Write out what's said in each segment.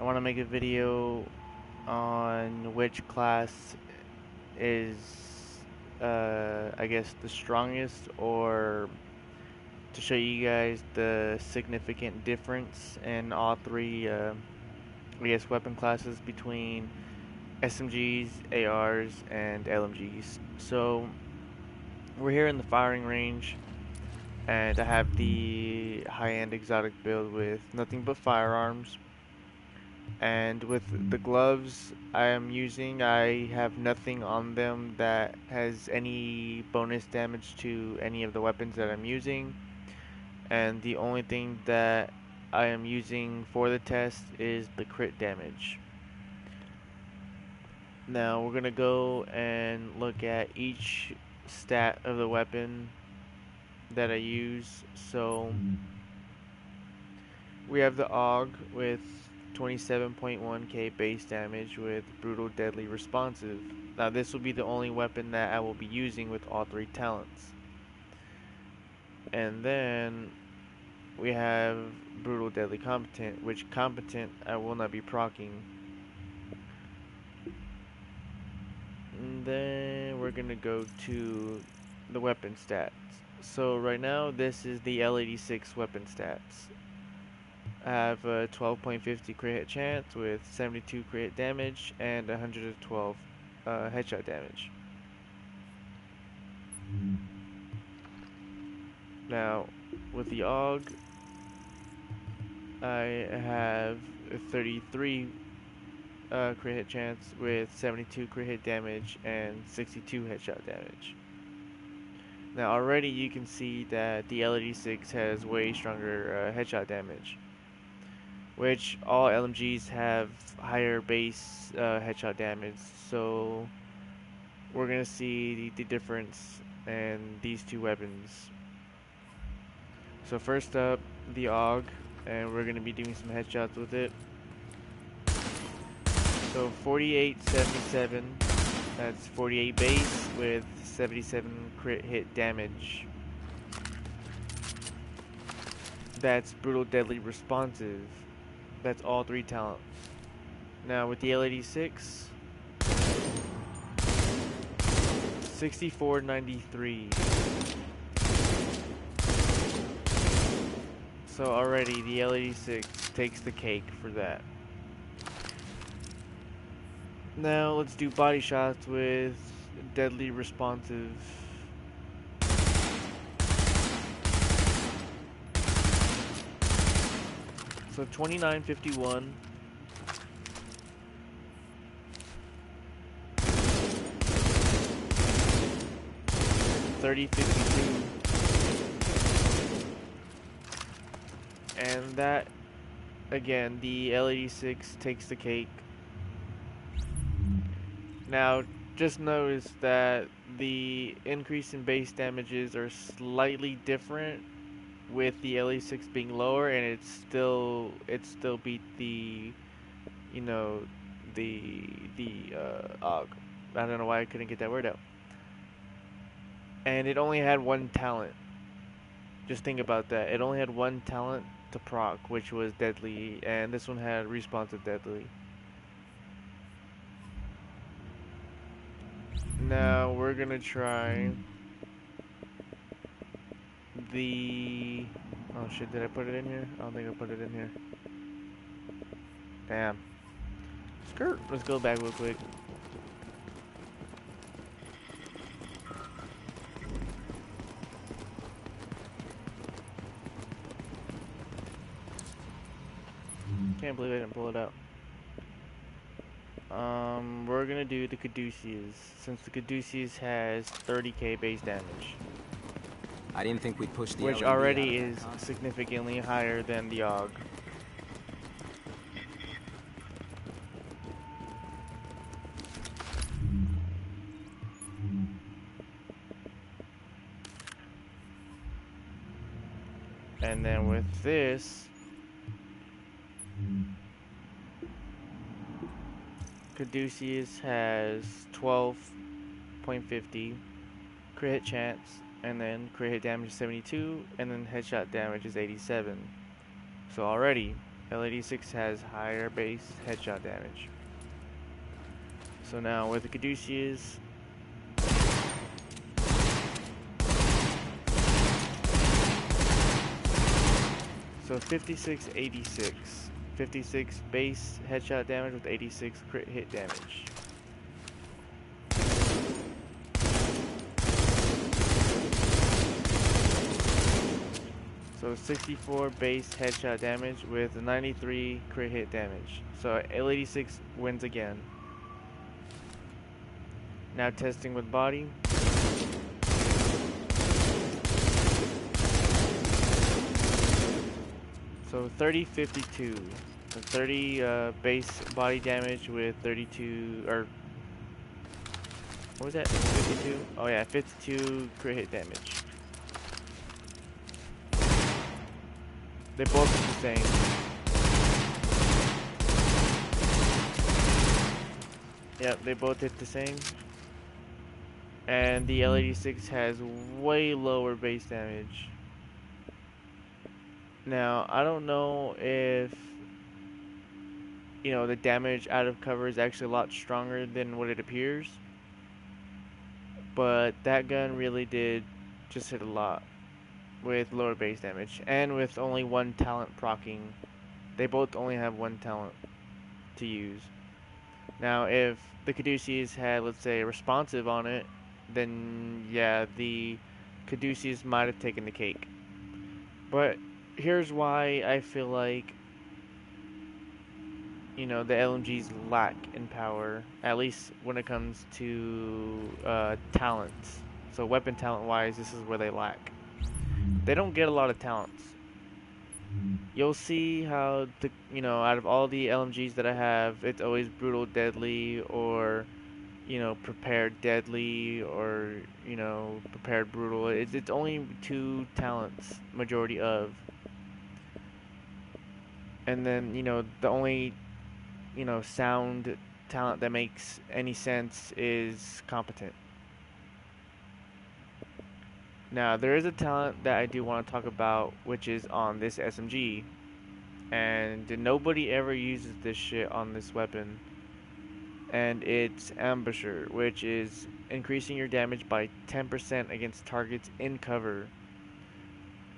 I want to make a video on which class is, I guess, the strongest, or to show you guys the significant difference in all three, I guess, weapon classes between SMGs, ARs, and LMGs. So we're here in the firing range, and I have the high-end exotic build with nothing but firearms. And with the gloves I am using, I have nothing on them that has any bonus damage to any of the weapons that I'm using. And the only thing that I am using for the test is the crit damage. Now we're gonna go and look at each stat of the weapon that I use. So we have the AUG with 27.1k base damage with brutal, deadly, responsive. Now this will be the only weapon that I will be using with all three talents. And then we have brutal, deadly, competent, which competent I will not be proccing. And then we're gonna go to the weapon stats. So right now this is the L86 weapon stats. I have a 12.50 crit hit chance with 72 crit hit damage and 112 headshot damage. Now with the AUG, I have a 33 crit hit chance with 72 crit hit damage and 62 headshot damage. Now already you can see that the L86 has way stronger headshot damage, which all LMGs have higher base headshot damage, so we're gonna see the difference in these two weapons. So first up, the AUG, and we're gonna be doing some headshots with it. So 4877, that's 48 base with 77 crit hit damage. That's brutal, deadly, responsive. That's all three talents. Now with the L86, 6493. So already the L86 takes the cake for that. Now let's do body shots with deadly, responsive. So 2951. 3052. And that, again, the L86 takes the cake. Now, just notice that the increase in base damages are slightly different with the L86 being lower, and it still beat the, you know, the AUG. I don't know why I couldn't get that word out. And it only had one talent. Just think about that. It only had one talent to proc, which was deadly, and this one had responsive deadly. Now we're gonna try the... Oh shit, did I put it in here? I don't think I put it in here. Damn. Skirt. Let's go back real quick. Can't believe I didn't pull it out. We're gonna do the Caduceus, since the Caduceus has 30k base damage. I didn't think we'd push the which LMB already out of is that, huh? significantly higher than the AUG. And then with this, Caduceus has 12.50 crit hit chance, and then crit hit damage is 72, and then headshot damage is 87. So already L86 has higher base headshot damage. So now with the Caduceus, so 56, 86. 56 base headshot damage with 86 crit hit damage. So 64 base headshot damage with 93 crit hit damage. So L86 wins again. Now testing with body. So 30, 52. So 30 base body damage with 32, or what was that? 52? Oh yeah, 52 crit hit damage. They both hit the same. Yep, they both hit the same. And the L86 has way lower base damage. Now, I don't know if, the damage out of cover is actually a lot stronger than what it appears. But that gun really did just hit a lot with lower base damage. And with only one talent proccing. They both only have one talent to use. Now, if the Caduceus had, let's say, responsive on it, then yeah, the Caduceus might have taken the cake. But here's why I feel like, the LMGs lack in power, at least when it comes to talents. So weapon talent wise, this is where they lack. They don't get a lot of talents. You'll see how out of all the LMGs that I have, it's always brutal deadly or prepared deadly or prepared brutal. It's only two talents majority of. And then the only sound talent that makes any sense is competent. Now there is a talent that I do want to talk about, which is on this SMG, and nobody ever uses this shit on this weapon. And it's Ambusher, which is increasing your damage by 10% against targets in cover.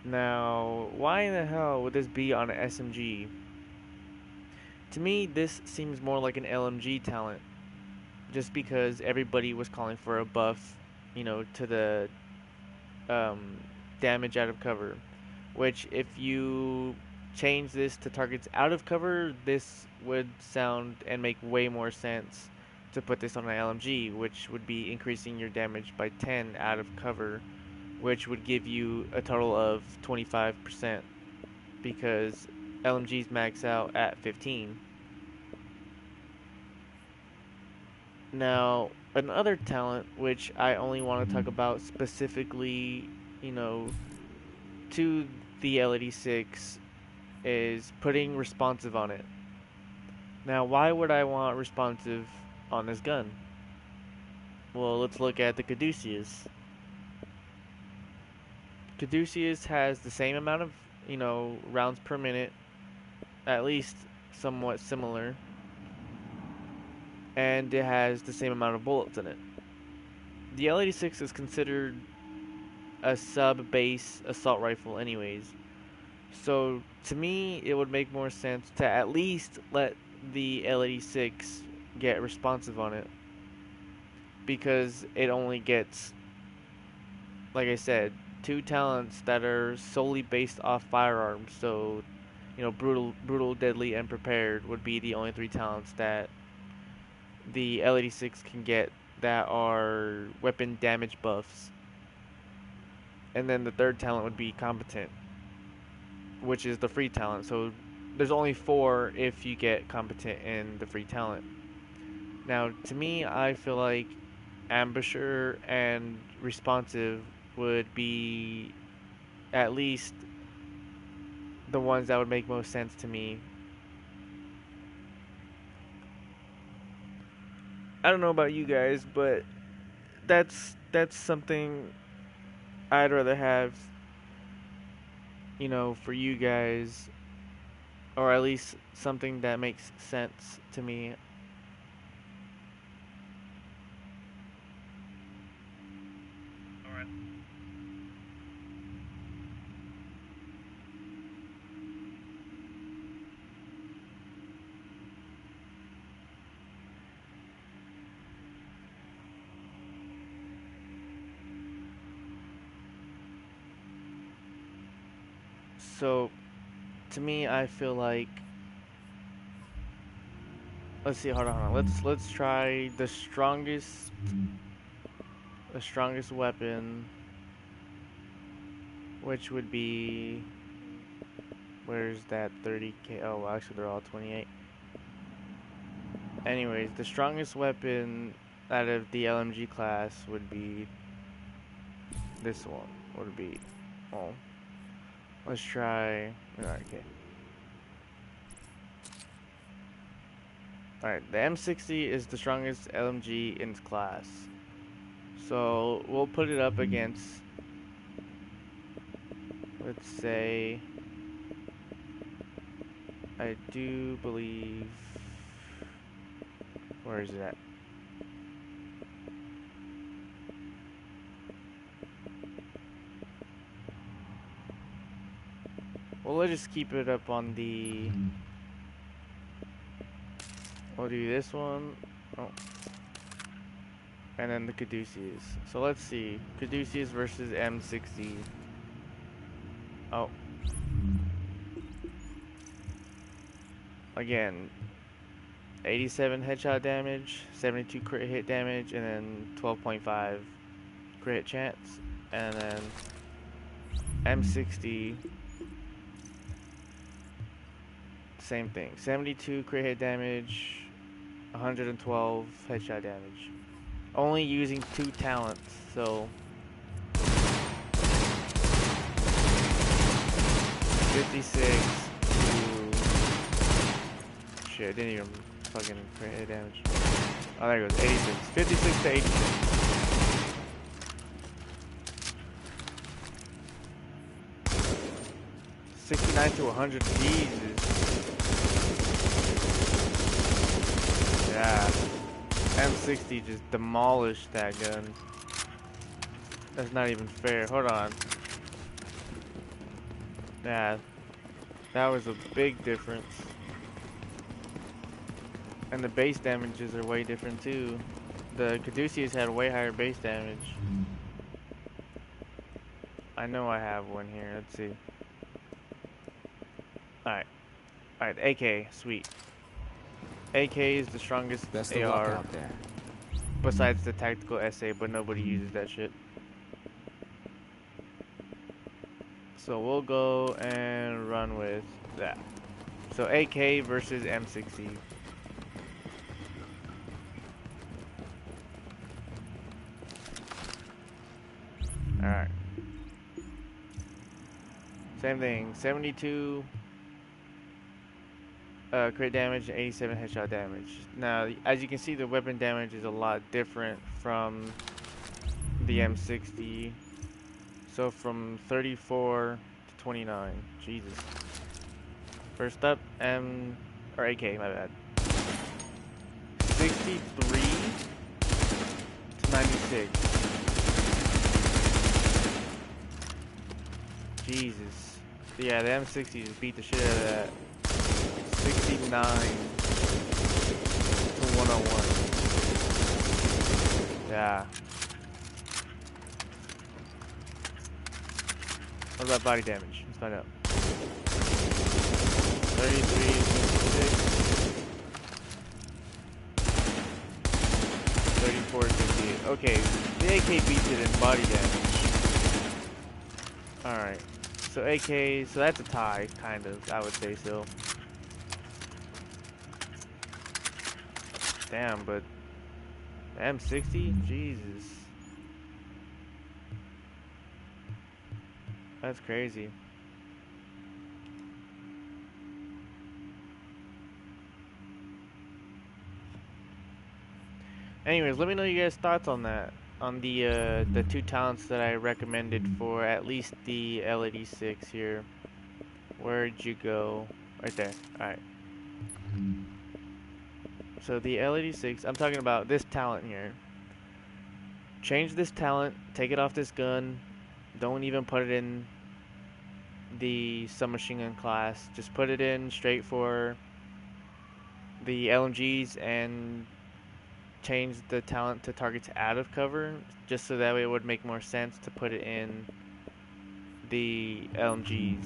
Now, why in the hell would this be on an SMG? To me, this seems more like an LMG talent, just because everybody was calling for a buff, to the damage out of cover. Which, if you change this to targets out of cover, this would sound and make way more sense to put this on an LMG, which would be increasing your damage by 10 out of cover, which would give you a total of 25%, because LMGs max out at 15. Now, another talent which I only want to talk about specifically, to the L86 is putting responsive on it. Now, why would I want responsive on this gun? Well, let's look at the Caduceus. Caduceus has the same amount of, rounds per minute, at least somewhat similar, and it has the same amount of bullets in it. The L86 is considered a sub-base assault rifle anyways. So, to me, it would make more sense to at least let the L86 get responsive on it, because it only gets, like I said, two talents that are solely based off firearms. So, brutal, deadly, and prepared would be the only three talents that the L86 can get that are weapon damage buffs. And then the third talent would be competent, which is the free talent. So there's only 4 if you get competent in the free talent. Now, to me, I feel like ambusher and responsive would be at least the ones that would make most sense to me. I don't know about you guys, but that's something I'd rather have, for you guys or at least something that makes sense to me. So, to me, I feel like, let's see, hold on. Let's try the strongest weapon, which would be, where's that 30k? Oh, actually they're all 28. Anyways, the strongest weapon out of the LMG class would be this one. Would be, oh, let's try. Alright, okay. Alright, the M60 is the strongest LMG in its class. So we'll put it up against, let's say, I do believe, where is it at? Well, let's just keep it up on the, we'll do this one. Oh. And then the Caduceus. So let's see. Caduceus versus M60. Oh. Again, 87 headshot damage, 72 crit hit damage, and then 12.5 crit hit chance. And then M60, same thing. 72 crit hit damage, 112 headshot damage. Only using 2 talents, so 56 to, shit, I didn't even fucking crit hit damage. Oh, there it goes, 86. 56 to 86. $69 to 100. Jesus. Yeah. M60 just demolished that gun. That's not even fair. Hold on. Yeah. That was a big difference. And the base damages are way different too. The Caduceus had way higher base damage. I know I have one here. Let's see. Alright. Alright, AK. Sweet. AK is the strongest Best of luck AR out there. besides the tactical SA, but nobody uses that shit. So we'll go and run with that. So AK versus M60. Alright. Same thing. 72 crit damage and 87 headshot damage. Now, as you can see, the weapon damage is a lot different from the M60. So from 34 to 29. Jesus. First up, AK, my bad. 63 to 96. Jesus. Yeah, the M60 just beat the shit out of that. 69 to 101. Yeah. What about body damage? Let's find out. 33, 66. 34, 68. Okay, the AK beats it in body damage. Alright. So AK, so that's a tie, kind of, I would say so. Damn, but M60? Jesus. That's crazy. Anyways, let me know you guys' thoughts on that. On the 2 talents that I recommended for at least the L86 here. Where'd you go? right there. All right. So the L86, I'm talking about this talent here. Change this talent, take it off this gun. Don't even put it in the submachine gun class. Just put it in straight for the LMGs and change the talent to targets out of cover, just so that way it would make more sense to put it in the LMGs.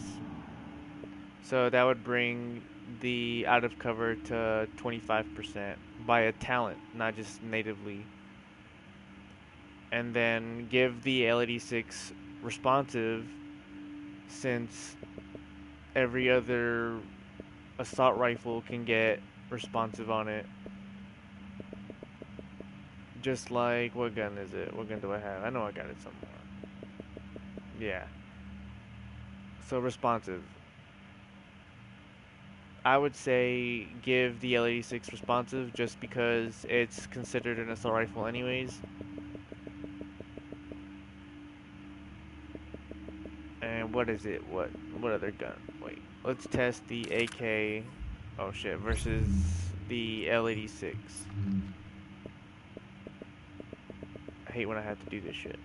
So that would bring the out of cover to 25% by a talent, not just natively. And then give the L86 responsive, since every other assault rifle can get responsive on it. Just like, what gun is it? What gun do I have? I know I got it somewhere. Yeah. So responsive. I would say give the L86 responsive just because it's considered an assault rifle anyways. And what is it? What other gun? Wait. Let's test the AK. Oh shit, versus the L86. I hate when I have to do this shit.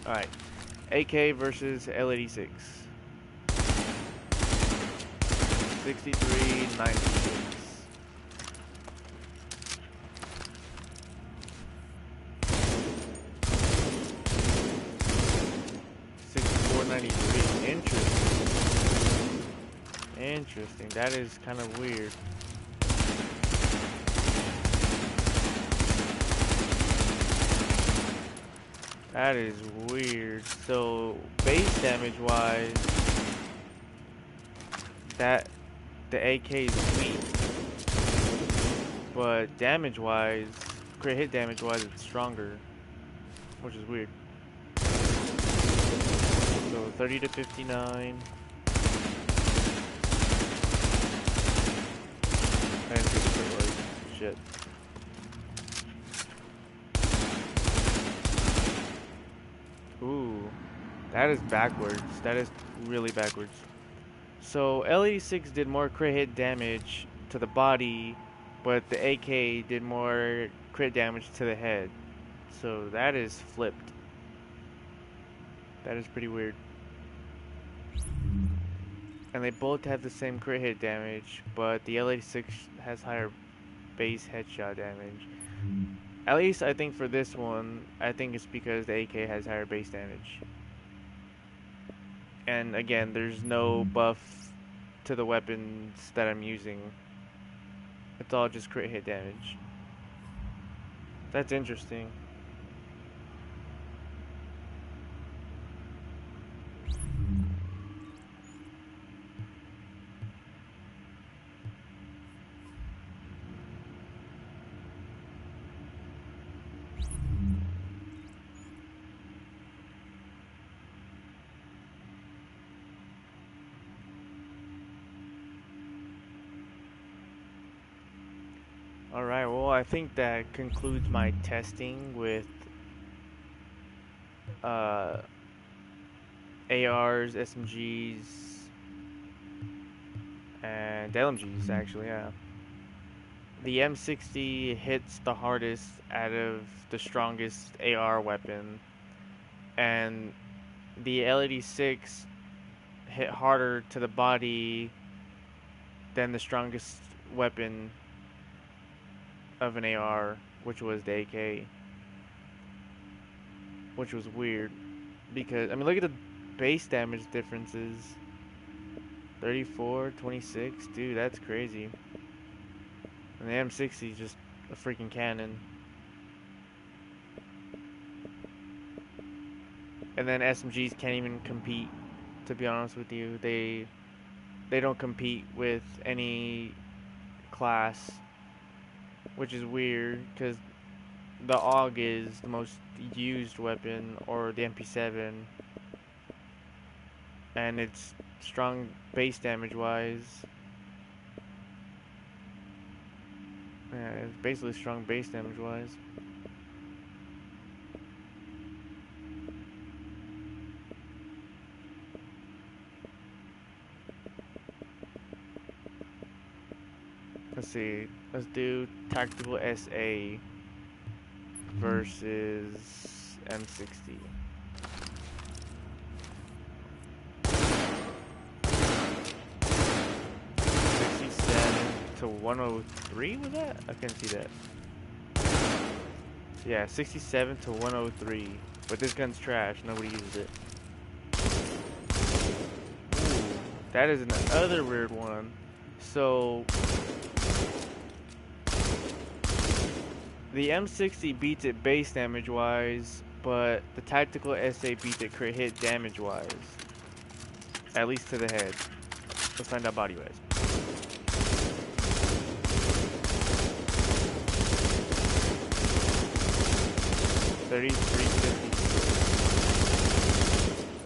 Alright. AK versus L86. 63-96. 64-93. Interesting. Interesting. That is kind of weird. That is weird. So base damage wise, that the AK is weak, but damage wise, crit hit damage wise, it's stronger, which is weird. So 30 to 59. I didn't see the crit rate. Shit. Ooh, that is backwards. That is really backwards. So L86 did more crit hit damage to the body, but the AK did more crit damage to the head. So that is flipped. That is pretty weird. And they both have the same crit hit damage, but the L86 has higher base headshot damage. At least I think for this one, I think it's because the AK has higher base damage. And again, there's no buff to the weapons that I'm using. It's all just crit hit damage. That's interesting. Alright, well, I think that concludes my testing with uh, ARs, SMGs, and LMGs, actually, yeah. The M60 hits the hardest out of the strongest AR weapon, and the L86 hit harder to the body than the strongest weapon of an AR, which was the AK, which was weird because, I mean, look at the base damage differences. 34, 26, dude, that's crazy. And the M60 is just a freaking cannon. And then SMGs can't even compete, to be honest with you. They don't compete with any class, which is weird because the AUG is the most used weapon, or the MP7, and it's strong base damage wise. Yeah, it's basically strong base damage wise. Let's see. Let's do tactical SA versus M60. 67 to 103 with that? I couldn't see that. Yeah, 67 to 103. But this gun's trash. Nobody uses it. Ooh, that is another weird one. So the M60 beats it base damage wise, but the tactical SA beats it crit hit damage wise. At least to the head. Let's find out body wise.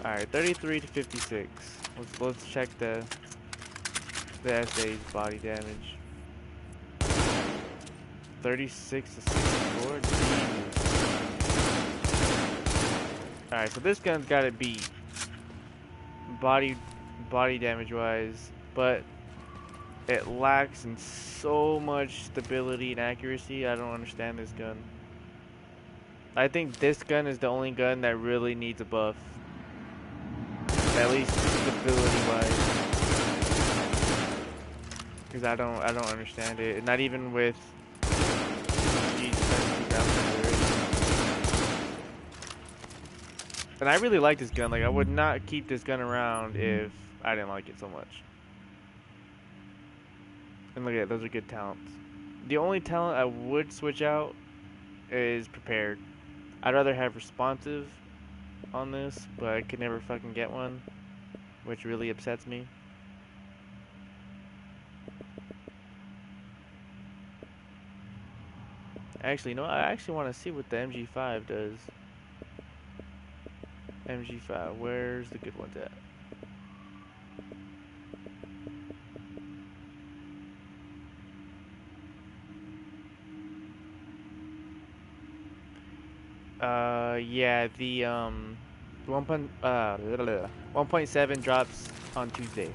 Alright, 33 to 56. Let's check the SA's body damage. 36 to 64. Alright, so this gun's got it beat. Body damage wise, but it lacks in so much stability and accuracy. I don't understand this gun. I think this gun is the only gun that really needs a buff. At least stability wise. Because I don't understand it. Not even with and I really like this gun. Like, I would not keep this gun around if I didn't like it so much. And look at it, those are good talents. The only talent I would switch out is prepared. I'd rather have responsive on this, but I could never fucking get one, which really upsets me. Actually, no, I actually want to see what the MG5 does. MG5, where's the good ones at? Yeah, the 1.7 drops on Tuesday.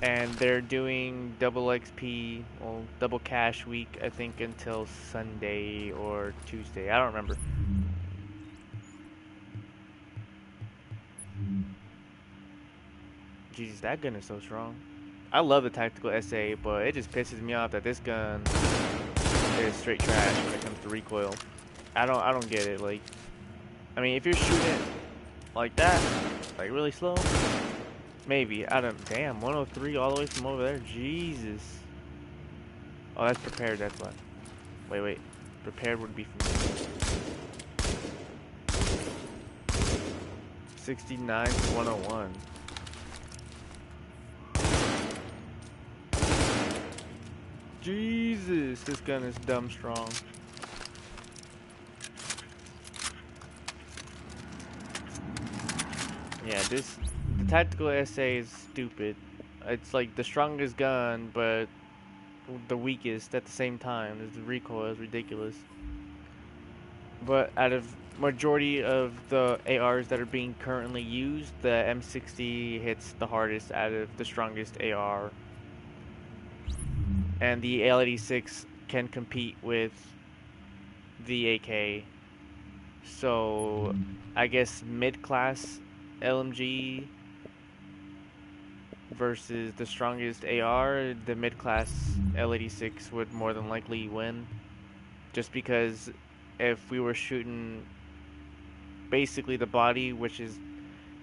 And they're doing double XP, well, double cash week, I think, until Sunday or Tuesday. I don't remember. Jesus, that gun is so strong. I love the tactical SA, but it just pisses me off that this gun is straight trash when it comes to recoil. I don't get it. Like, I mean, if you're shooting like that, like really slow, maybe. I don't. Damn, 103 all the way from over there. Jesus. Oh, that's prepared. That's why. Wait. Prepared would be from 69 to 101. Jesus, this gun is dumb strong. Yeah, the tactical SA is stupid. It's like the strongest gun, but the weakest at the same time. The recoil is ridiculous. But out of majority of the ARs that are being currently used, the M60 hits the hardest out of the strongest AR. And the L86 can compete with the AK. So I guess mid-class LMG versus the strongest AR, the mid-class L86 would more than likely win. Just because if we were shooting basically the body, which is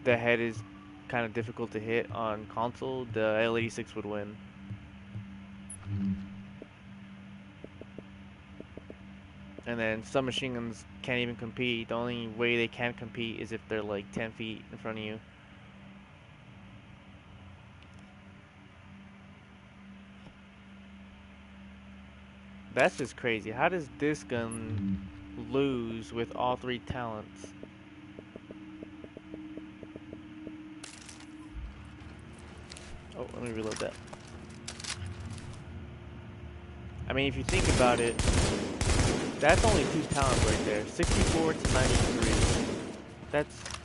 the head is kind of difficult to hit on console, the L86 would win. And then some machine guns can't even compete. The only way they can compete is if they're like 10 feet in front of you. That's just crazy. How does this gun lose with all three talents? Oh, let me reload that. I mean, if you think about it, that's only two talents right there. 64 to 93.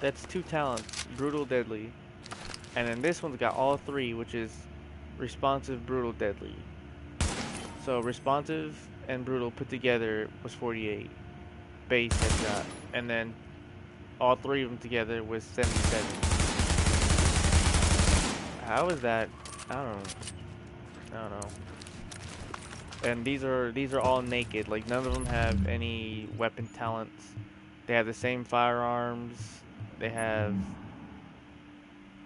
That's two talents. Brutal, deadly. And then this one's got all three, which is responsive, brutal, deadly. So responsive and brutal put together was 48 base headshot, and then all three of them together was 77. How is that? I don't know. I don't know. And these are all naked. Like none of them have any weapon talents. They have the same firearms. They have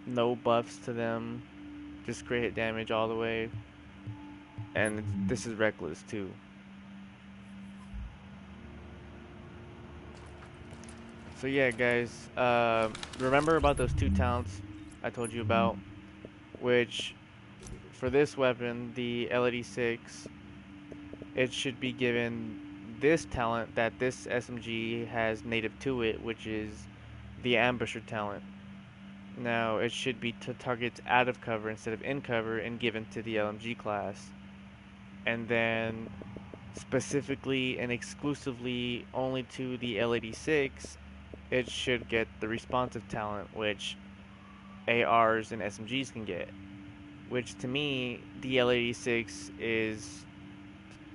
no buffs to them. Just crit hit damage all the way. And this is reckless too. So yeah, guys. Remember about those two talents I told you about, which for this weapon, the LED6, it should be given this talent that this SMG has native to it, which is the ambusher talent. Now, it should be to targets out of cover instead of in cover and given to the LMG class. And then, specifically and exclusively only to the L86, it should get the responsive talent, which ARs and SMGs can get. Which to me, the L86 is,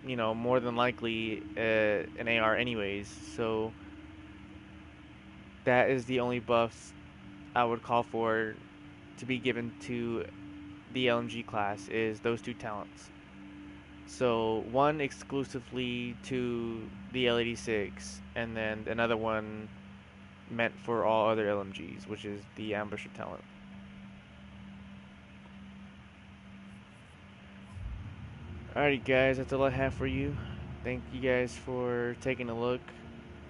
more than likely an AR anyways. So that is the only buffs I would call for to be given to the LMG class is those two talents. So one exclusively to the L86, and then another one meant for all other LMGs, which is the ambusher talent. Alrighty, guys, that's all I have for you. Thank you guys for taking a look.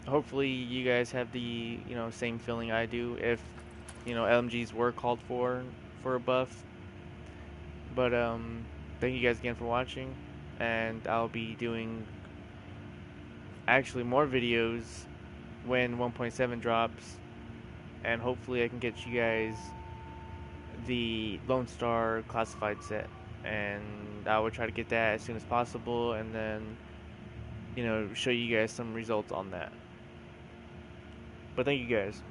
Hopefully, you guys have the same feeling I do if LMGs were called for a buff. But thank you guys again for watching, and I'll be doing actually more videos when 1.7 drops, and hopefully I can get you guys the Lone Star classified set, and I will try to get that as soon as possible, and then show you guys some results on that. But thank you guys.